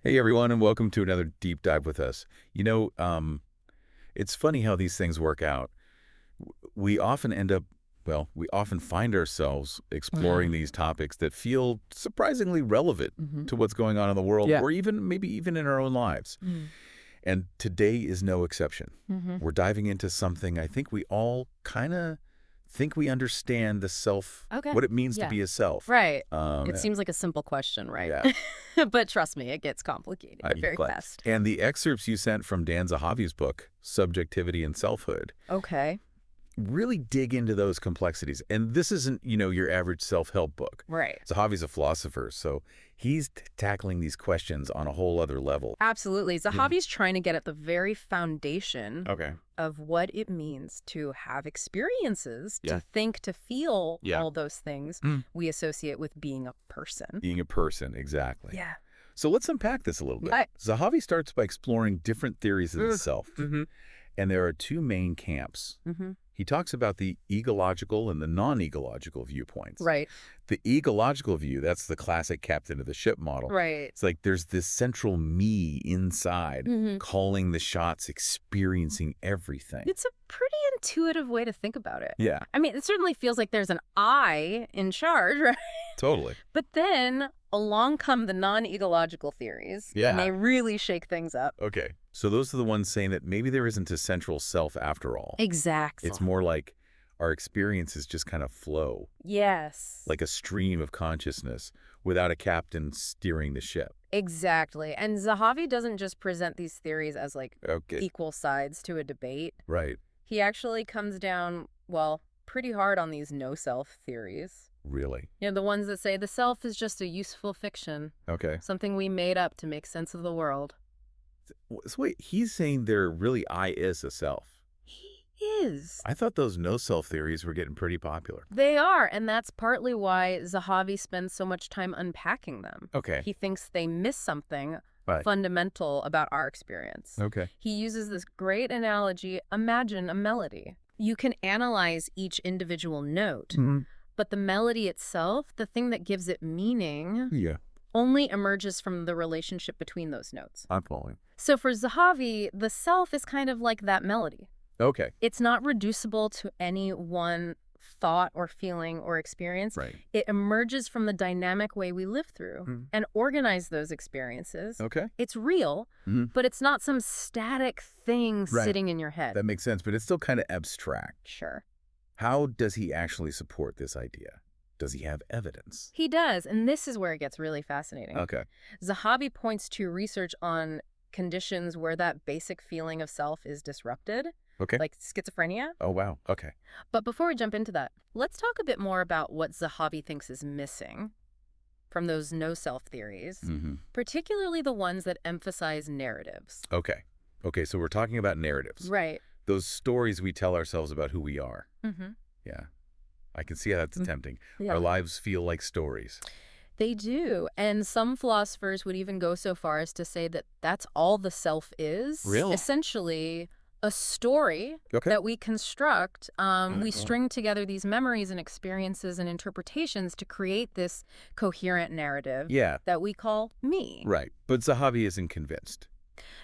Hey everyone, and welcome to another deep dive with us. It's funny how these things work out. We often end up, we often find ourselves exploring these topics that feel surprisingly relevant Hmm. to what's going on in the world, Yeah. or maybe even in our own lives. And today is no exception. Mm-hmm. We're diving into something I think we all kind of think we understand the self, Okay. what it means to Yeah. be a self. Right. It Yeah. seems like a simple question, right? Yeah. But trust me, it gets complicated I'm very glad. fast. And the excerpts you sent from Dan Zahavi's book, Subjectivity and Selfhood, Okay. really dig into those complexities. And this isn't, your average self-help book. Right. Zahavi's a philosopher, so he's tackling these questions on a whole other level. Absolutely. Yeah. Zahavi's trying to get at the very foundation Okay. of what it means to have experiences, Yeah. to think, to feel Yeah. all those things we associate with being a person. Being a person, exactly. Yeah. So let's unpack this a little bit. Right. Zahavi starts by exploring different theories of the self. Mm-hmm. And there are two main camps. Mm-hmm. He talks about the egological and the non-egological viewpoints. Right. The egological view, that's the classic captain of the ship model. Right. It's like there's this central me inside, Mm-hmm. calling the shots, experiencing everything. It's a pretty intuitive way to think about it. Yeah, I mean, it certainly feels like there's an I in charge, right? totally. But then along come the non-egological theories. Yeah. And they really shake things up. Okay, so those are the ones saying that maybe there isn't a central self after all. Exactly. It's more like our experiences just kind of flow, Yes. like a stream of consciousness without a captain steering the ship. Exactly. And Zahavi doesn't just present these theories as like Okay, equal sides to a debate. right. He actually comes down, well, pretty hard on these no-self theories. Really? The ones that say the self is just a useful fiction, Okay. something we made up to make sense of the world. So wait, he's saying there really I is a self. He is. I thought those no-self theories were getting pretty popular. They are, and that's partly why Zahavi spends so much time unpacking them. Okay. He thinks they miss something Right. fundamental about our experience. Okay. He uses this great analogy: imagine a melody. You can analyze each individual note, but the melody itself, the thing that gives it meaning, Yeah, only emerges from the relationship between those notes. I'm following. So for Zahavi, the self is kind of like that melody. Okay. It's not reducible to any one thought or feeling or experience. Right. It emerges from the dynamic way we live through and organize those experiences. Okay. It's real, but it's not some static thing Right. sitting in your head. That makes sense, but it's still kind of abstract. Sure. How does he actually support this idea? Does he have evidence? He does, and this is where it gets really fascinating. Okay. Zahavi points to research on conditions where that basic feeling of self is disrupted, Okay. like schizophrenia. Oh, wow. Okay. But before we jump into that, let's talk a bit more about what Zahavi thinks is missing from those no-self theories, particularly the ones that emphasize narratives. Okay. Okay, so we're talking about narratives. Right. Those stories we tell ourselves about who we are. Mm-hmm. Yeah. I can see how that's tempting. Yeah. Our lives feel like stories. They do. And some philosophers would even go so far as to say that that's all the self is. Really? Essentially, a story Okay. that we construct. We Wow. string together these memories and experiences and interpretations to create this coherent narrative Yeah. that we call me. Right. But Zahavi isn't convinced.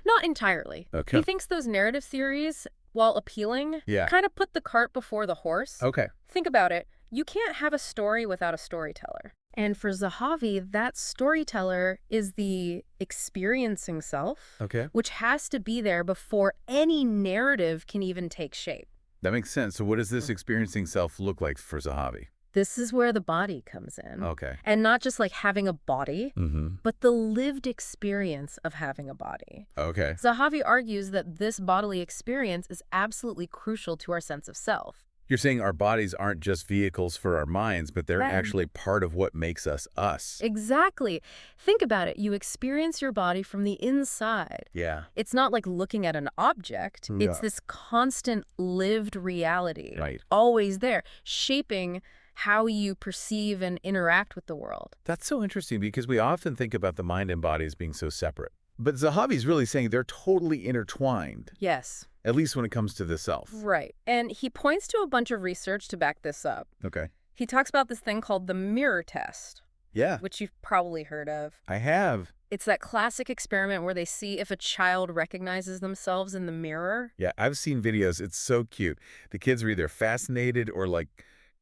Not entirely. Okay. He thinks those narrative theories, while appealing, Yeah. kind of put the cart before the horse. Okay. Think about it. You can't have a story without a storyteller. And for Zahavi, that storyteller is the experiencing self, Okay. which has to be there before any narrative can even take shape. That makes sense. So what does this experiencing self look like for Zahavi? This is where the body comes in. Okay. And not just like having a body, but the lived experience of having a body. Okay. Zahavi argues that this bodily experience is absolutely crucial to our sense of self. You're saying our bodies aren't just vehicles for our minds, but they're Right. actually part of what makes us us. Exactly. Think about it. You experience your body from the inside. Yeah. It's not like looking at an object. Yeah. It's this constant lived reality. Right. Always there, shaping how you perceive and interact with the world. That's so interesting because we often think about the mind and body as being so separate. But Zahavi's really saying they're totally intertwined, Yes. at least when it comes to the self. Right. And he points to a bunch of research to back this up. Okay. He talks about this thing called the mirror test, Yeah, which you've probably heard of. I have. It's that classic experiment where they see if a child recognizes themselves in the mirror. Yeah, I've seen videos. It's so cute. The kids are either fascinated or like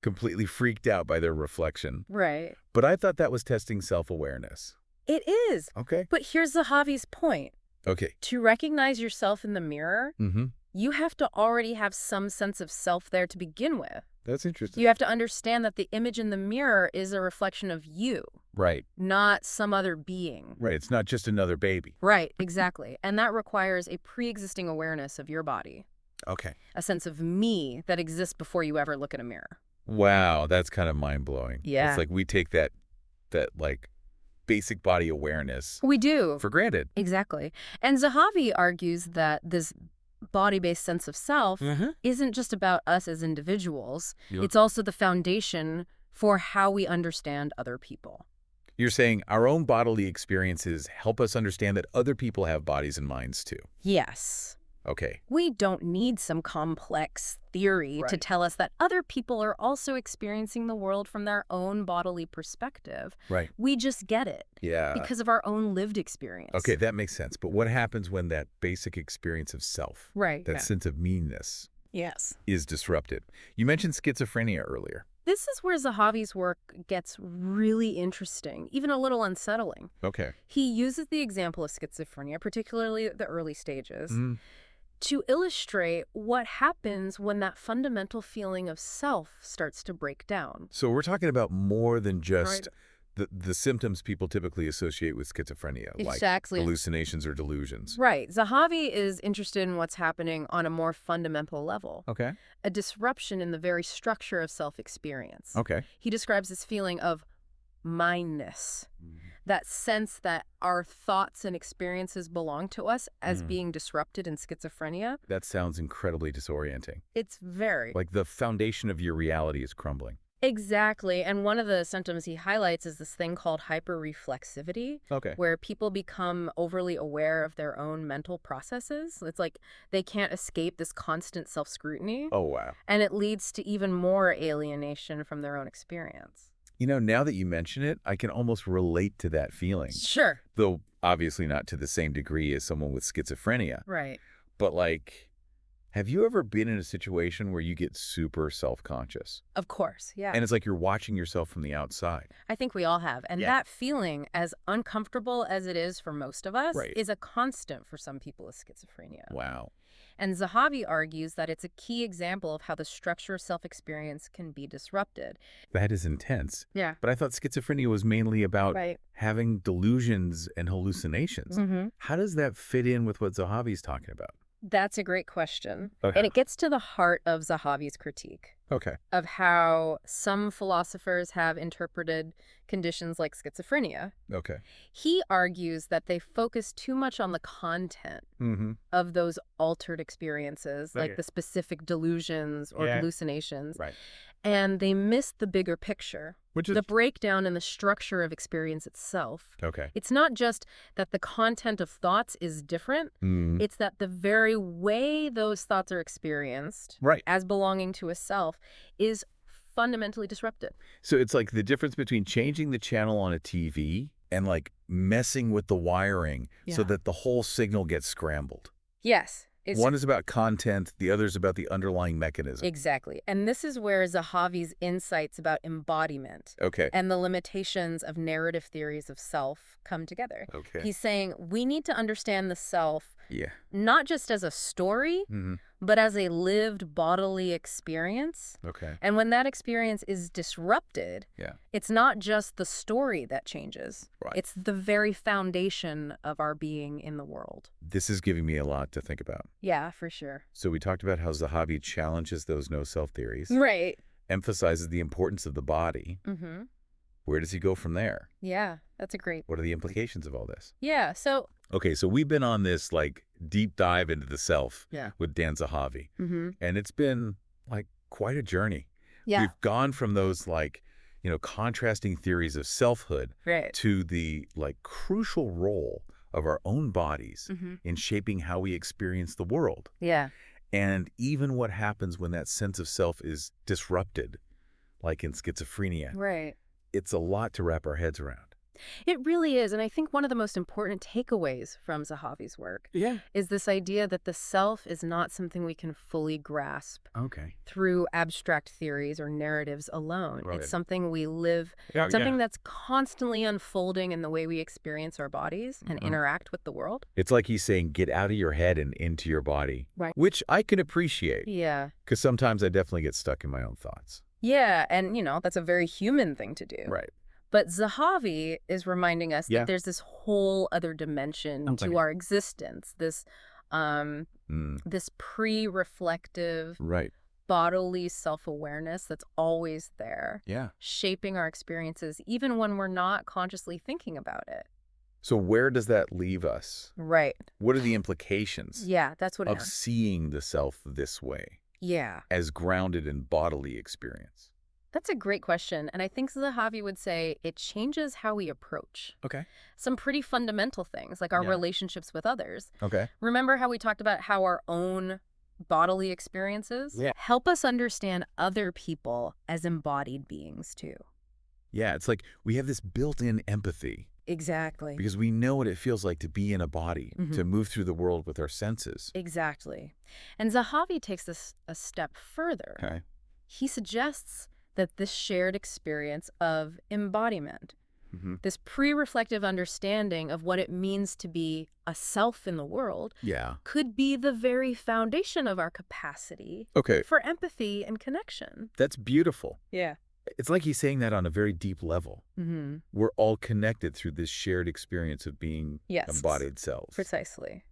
completely freaked out by their reflection. Right. But I thought that was testing self-awareness. It is. Okay. But here's Zahavi's point. Okay. To recognize yourself in the mirror, Mm-hmm. you have to already have some sense of self there to begin with. That's interesting. You have to understand that the image in the mirror is a reflection of you, Right. not some other being. Right. It's not just another baby. Right, exactly. And that requires a pre-existing awareness of your body, Okay. a sense of me that exists before you ever look in a mirror. Wow, that's kind of mind-blowing. Yeah. It's like we take that like basic body awareness We do. for granted. Exactly. And Zahavi argues that this body-based sense of self isn't just about us as individuals. Yep. It's also the foundation for how we understand other people. You're saying our own bodily experiences help us understand that other people have bodies and minds too. Yes. Okay. We don't need some complex theory to Right. tell us that other people are also experiencing the world from their own bodily perspective. Right. We just get it Yeah. because of our own lived experience. Okay, that makes sense. But what happens when that basic experience of self, Right. that sense of meanness, Yes. is disrupted? You mentioned schizophrenia earlier. This is where Zahavi's work gets really interesting, even a little unsettling. Okay. He uses the example of schizophrenia, particularly the early stages, Mm. to illustrate what happens when that fundamental feeling of self starts to break down. So we're talking about more than just the symptoms people typically associate with schizophrenia, Exactly. like hallucinations or delusions. Right. Zahavi is interested in what's happening on a more fundamental level, Okay. a disruption in the very structure of self-experience. Okay. He describes this feeling of mindness, that sense that our thoughts and experiences belong to us as being disrupted in schizophrenia. That sounds incredibly disorienting. It's very. Like the foundation of your reality is crumbling. Exactly. And one of the symptoms he highlights is this thing called hyperreflexivity, Okay. where people become overly aware of their own mental processes. It's like they can't escape this constant self-scrutiny, Oh, wow. and it leads to even more alienation from their own experience. You know, now that you mention it, I can almost relate to that feeling. Sure. Though obviously not to the same degree as someone with schizophrenia. Right. But like, have you ever been in a situation where you get super self-conscious? Of course. Yeah. And it's like you're watching yourself from the outside. I think we all have. And Yeah. that feeling, as uncomfortable as it is for most of us, Right. is a constant for some people with schizophrenia. Wow. And Zahavi argues that it's a key example of how the structure of self-experience can be disrupted. That is intense. Yeah. But I thought schizophrenia was mainly about Right. having delusions and hallucinations. Mm-hmm. How does that fit in with what Zahavi's talking about? That's a great question. Okay. And it gets to the heart of Zahavi's critique Okay. of how some philosophers have interpreted conditions like schizophrenia. Okay. He argues that they focus too much on the content Mm-hmm. of those altered experiences, like Okay. the specific delusions or Yeah. hallucinations, Right. and they miss the bigger picture, Which is... the breakdown in the structure of experience itself. Okay. It's not just that the content of thoughts is different, Mm. it's that the very way those thoughts are experienced Right. as belonging to a self is fundamentally disrupted. So it's like the difference between changing the channel on a TV and like messing with the wiring so Yeah. that the whole signal gets scrambled. Yes. It's One is about content, the other is about the underlying mechanism. Exactly. And this is where Zahavi's insights about embodiment Okay. and the limitations of narrative theories of self come together. Okay. He's saying we need to understand the self Yeah. not just as a story, Mm-hmm. but as a lived bodily experience. Okay. And when that experience is disrupted, Yeah. it's not just the story that changes. Right. It's the very foundation of our being in the world. This is giving me a lot to think about. Yeah, for sure. So we talked about how Zahavi challenges those no-self theories, Right. emphasizes the importance of the body. Mm-hmm. Where does he go from there? Yeah, that's a great... What are the implications of all this? Yeah, so... Okay, so we've been on this like deep dive into the self Yeah. with Dan Zahavi, Mm-hmm. and it's been like quite a journey. Yeah, We've gone from those like, contrasting theories of selfhood right. to the like crucial role of our own bodies Mm-hmm. in shaping how we experience the world. Yeah. And even what happens when that sense of self is disrupted, like in schizophrenia. Right. It's a lot to wrap our heads around. It really is. And I think one of the most important takeaways from Zahavi's work Yeah. is this idea that the self is not something we can fully grasp Okay. through abstract theories or narratives alone. Right. It's something we live, Yeah. something that's constantly unfolding in the way we experience our bodies and interact with the world. It's like he's saying, get out of your head and into your body, Right. which I can appreciate Yeah. because sometimes I definitely get stuck in my own thoughts. Yeah. And, that's a very human thing to do. Right. But Zahavi is reminding us Yeah. that there's this whole other dimension Okay. to our existence, this this pre-reflective, Right. bodily self-awareness that's always there, Yeah. shaping our experiences even when we're not consciously thinking about it. So where does that leave us? Right. What are the implications Yeah, that's what it of is. seeing the self this way Yeah. as grounded in bodily experience? That's a great question. And I think Zahavi would say it changes how we approach Okay. some pretty fundamental things, like our Yeah. relationships with others. Okay. Remember how we talked about how our own bodily experiences help us understand other people as embodied beings too? Yeah, it's like we have this built-in empathy Exactly. because we know what it feels like to be in a body, to move through the world with our senses. Exactly. And Zahavi takes this a step further. Okay. He suggests that this shared experience of embodiment, this pre-reflective understanding of what it means to be a self in the world, Yeah. could be the very foundation of our capacity Okay. for empathy and connection. That's beautiful. Yeah. It's like he's saying that on a very deep level. Mm-hmm. We're all connected through this shared experience of being Yes. embodied selves. Precisely.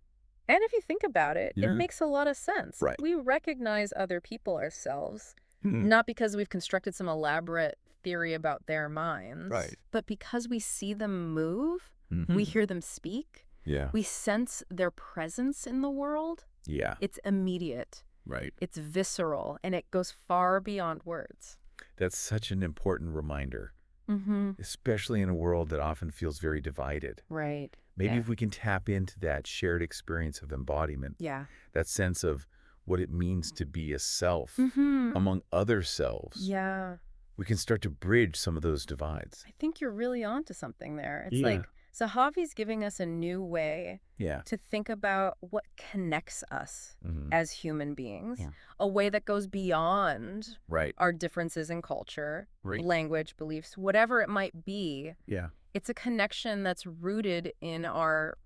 And if you think about it, Yeah. it makes a lot of sense. Right. We recognize other people ourselves, not because we've constructed some elaborate theory about their minds, Right. but because we see them move, Mhm. we hear them speak, Yeah. we sense their presence in the world. Yeah. It's immediate, Right. it's visceral, and it goes far beyond words. That's such an important reminder, Mm-hmm. especially in a world that often feels very divided. Right. Maybe Yeah. if we can tap into that shared experience of embodiment, Yeah. that sense of what it means to be a self Mm-hmm. among other selves, Yeah. we can start to bridge some of those divides. I think you're really onto something there. It's Yeah. like Zahavi's giving us a new way Yeah. to think about what connects us as human beings, Yeah. a way that goes beyond Right. our differences in culture, Right. language, beliefs, whatever it might be. Yeah. It's a connection that's rooted in our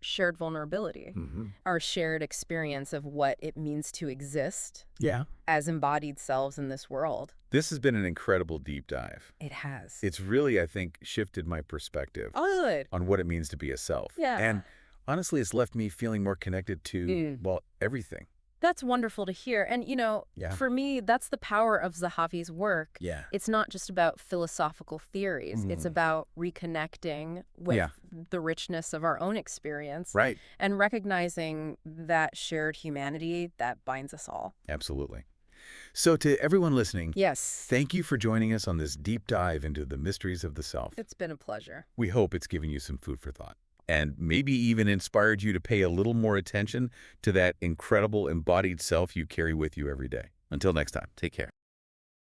shared vulnerability, our shared experience of what it means to exist Yeah. as embodied selves in this world. This has been an incredible deep dive. It has. It's really, I think, shifted my perspective Good. on what it means to be a self. Yeah. And honestly, it's left me feeling more connected to, well, everything. That's wonderful to hear. And, Yeah. for me, that's the power of Zahavi's work. Yeah. It's not just about philosophical theories. It's about reconnecting with the richness of our own experience. Right. And recognizing that shared humanity that binds us all. Absolutely. So to everyone listening, Yes. thank you for joining us on this deep dive into the mysteries of the self. It's been a pleasure. We hope it's given you some food for thought and maybe even inspired you to pay a little more attention to that incredible embodied self you carry with you every day. Until next time, take care.